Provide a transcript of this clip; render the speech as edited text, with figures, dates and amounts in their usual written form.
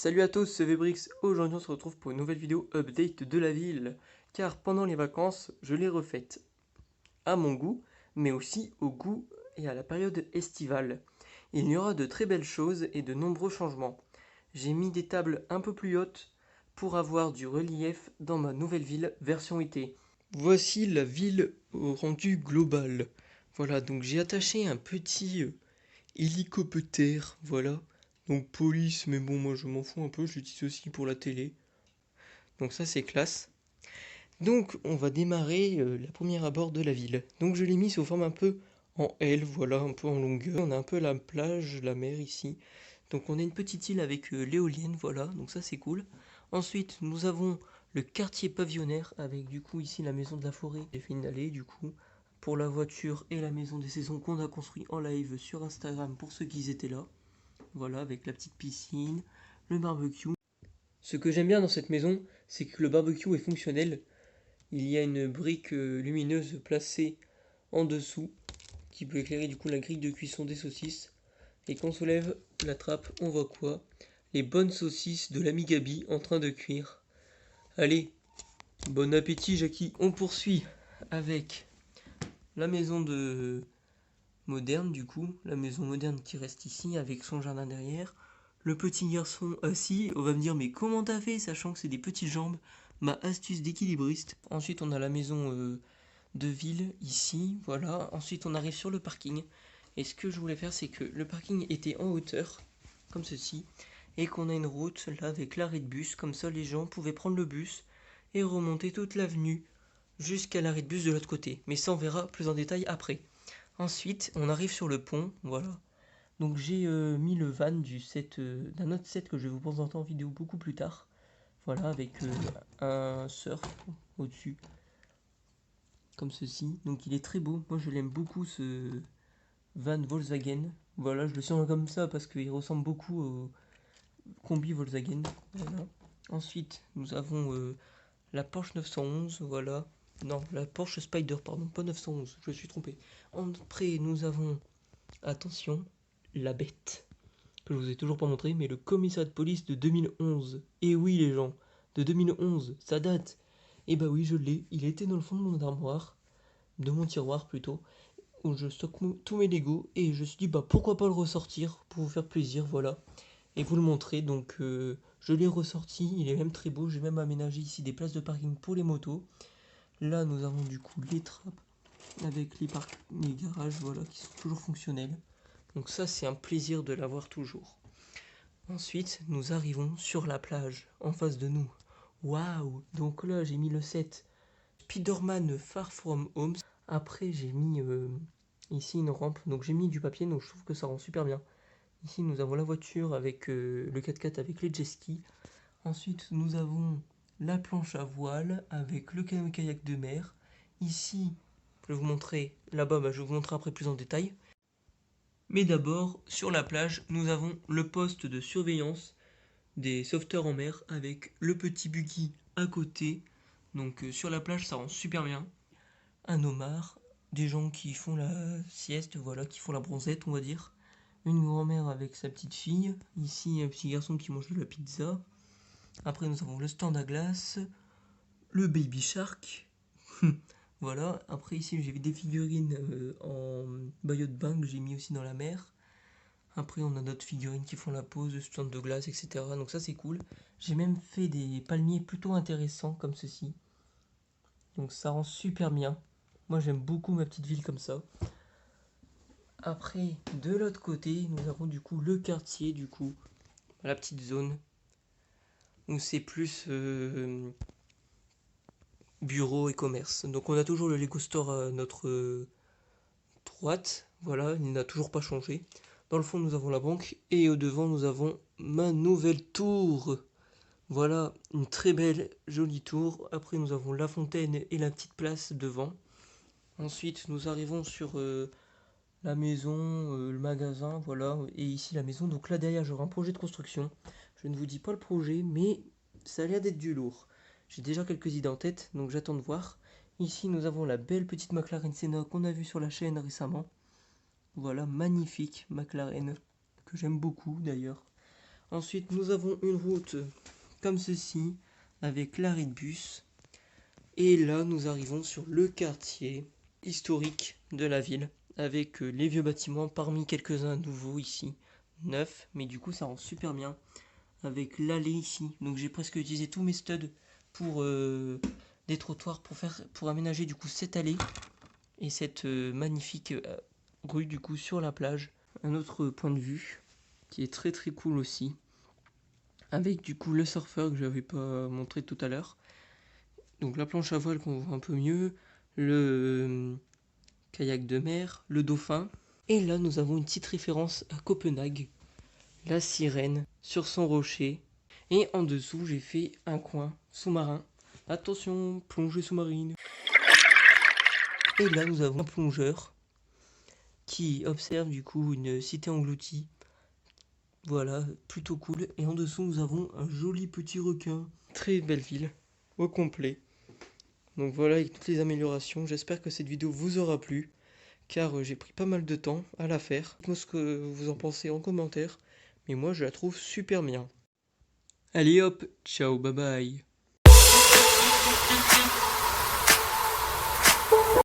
Salut à tous, c'est Vebrix. Aujourd'hui on se retrouve pour une nouvelle vidéo update de la ville. Car pendant les vacances, je l'ai refaite à mon goût, mais aussi au goût et à la période estivale. Il y aura de très belles choses et de nombreux changements. J'ai mis des tables un peu plus hautes pour avoir du relief dans ma nouvelle ville version été. Voici la ville au rendu global. Voilà, donc j'ai attaché un petit hélicoptère, voilà. Donc police, mais bon, moi je m'en fous un peu, je l'utilise aussi pour la télé. Donc ça c'est classe. Donc on va démarrer la première abord de la ville. Donc je l'ai mis sous forme un peu en L, voilà, un peu en longueur. On a un peu la plage, la mer ici. Donc on a une petite île avec l'éolienne, voilà, donc ça c'est cool. Ensuite nous avons le quartier pavillonnaire avec du coup ici la maison de la forêt. J'ai fait une allée du coup pour la voiture et la maison des saisons qu'on a construit en live sur Instagram pour ceux qui étaient là. Voilà, avec la petite piscine, le barbecue. Ce que j'aime bien dans cette maison, c'est que le barbecue est fonctionnel. Il y a une brique lumineuse placée en dessous qui peut éclairer du coup la grille de cuisson des saucisses. Et quand on soulève la trappe, on voit quoi? Les bonnes saucisses de l'ami Gabi en train de cuire. Allez, bon appétit Jackie. On poursuit avec la maison de moderne du coup, la maison moderne qui reste ici avec son jardin derrière. Le petit garçon assis, on va me dire mais comment t'as fait sachant que c'est des petites jambes, ma astuce d'équilibriste. Ensuite on a la maison de ville ici, voilà. Ensuite on arrive sur le parking. Et ce que je voulais faire c'est que le parking était en hauteur, comme ceci, et qu'on a une route là avec l'arrêt de bus, comme ça les gens pouvaient prendre le bus et remonter toute l'avenue jusqu'à l'arrêt de bus de l'autre côté. Mais ça on verra plus en détail après. Ensuite, on arrive sur le pont, voilà. Donc j'ai mis le van d'un autre set que je vais vous présenter en vidéo beaucoup plus tard. Voilà, avec un surf au-dessus, comme ceci. Donc il est très beau. Moi je l'aime beaucoup ce van Volkswagen. Voilà, je le sens comme ça parce qu'il ressemble beaucoup au combi Volkswagen. Voilà. Ensuite, nous avons la Porsche 911, voilà. Non, la Porsche Spider, pardon, pas 911, je me suis trompé. Après, nous avons, attention, la bête, que je vous ai toujours pas montré, mais le commissariat de police de 2011. Et oui, les gens, de 2011, ça date. Et bah oui, je l'ai, il était dans le fond de mon armoire, de mon tiroir plutôt, où je stocke tous mes Lego, et je me suis dit, bah pourquoi pas le ressortir, pour vous faire plaisir, voilà, et vous le montrer, donc je l'ai ressorti, il est même très beau, j'ai même aménagé ici des places de parking pour les motos. Là, nous avons du coup les trappes avec les garages, voilà, qui sont toujours fonctionnels. Donc ça, c'est un plaisir de l'avoir toujours. Ensuite, nous arrivons sur la plage, en face de nous. Waouh! Donc là, j'ai mis le set Spider-Man Far From Home. Après, j'ai mis ici une rampe. Donc j'ai mis du papier, donc je trouve que ça rend super bien. Ici, nous avons la voiture avec le 4x4 avec les jet skis. Ensuite, nous avons la planche à voile avec le canoë-kayak de mer. Ici, je vais vous montrer, là-bas, je vais vous montrer après plus en détail. Mais d'abord, sur la plage, nous avons le poste de surveillance des sauveteurs en mer avec le petit buggy à côté. Donc sur la plage, ça rend super bien. Un homard, des gens qui font la sieste, voilà, qui font la bronzette, on va dire. Une grand-mère avec sa petite fille. Ici, un petit garçon qui mange de la pizza. Après, nous avons le stand à glace, le baby shark. Voilà. Après, ici, j'ai des figurines en maillot de bain que j'ai mis aussi dans la mer. Après, on a d'autres figurines qui font la pose, de stand de glace, etc. Donc ça, c'est cool. J'ai même fait des palmiers plutôt intéressants comme ceci. Donc ça rend super bien. Moi, j'aime beaucoup ma petite ville comme ça. Après, de l'autre côté, nous avons du coup le quartier, du coup, la petite zone où c'est plus bureau et commerce. Donc on a toujours le Lego Store à notre droite. Voilà, il n'a toujours pas changé. Dans le fond, nous avons la banque et au devant, nous avons ma nouvelle tour. Voilà, une très belle, jolie tour. Après, nous avons la fontaine et la petite place devant. Ensuite, nous arrivons sur la maison, le magasin, voilà. Et ici, la maison. Donc là, derrière, j'aurai un projet de construction. Je ne vous dis pas le projet, mais ça a l'air d'être du lourd. J'ai déjà quelques idées en tête, donc j'attends de voir. Ici, nous avons la belle petite McLaren Senna qu'on a vue sur la chaîne récemment. Voilà, magnifique McLaren, que j'aime beaucoup d'ailleurs. Ensuite, nous avons une route comme ceci, avec l'arrêt de bus. Et là, nous arrivons sur le quartier historique de la ville, avec les vieux bâtiments, parmi quelques-uns nouveaux ici, neufs, mais du coup ça rend super bien, avec l'allée ici. Donc j'ai presque utilisé tous mes studs pour des trottoirs, pour aménager du coup cette allée, et cette magnifique rue du coup sur la plage. Un autre point de vue, qui est très très cool aussi, avec du coup le surfeur que j'avais pas montré tout à l'heure. Donc la planche à voile qu'on voit un peu mieux, le kayak de mer, le dauphin. Et là nous avons une petite référence à Copenhague, la sirène sur son rocher. Et en dessous j'ai fait un coin sous-marin. Attention, plongée sous-marine. Et là nous avons un plongeur qui observe du coup une cité engloutie. Voilà, plutôt cool. Et en dessous nous avons un joli petit requin. Très belle ville, au complet. Donc voilà, avec toutes les améliorations, j'espère que cette vidéo vous aura plu, car j'ai pris pas mal de temps à la faire. Dites-moi ce que vous en pensez en commentaire, mais moi je la trouve super bien. Allez hop, ciao, bye bye.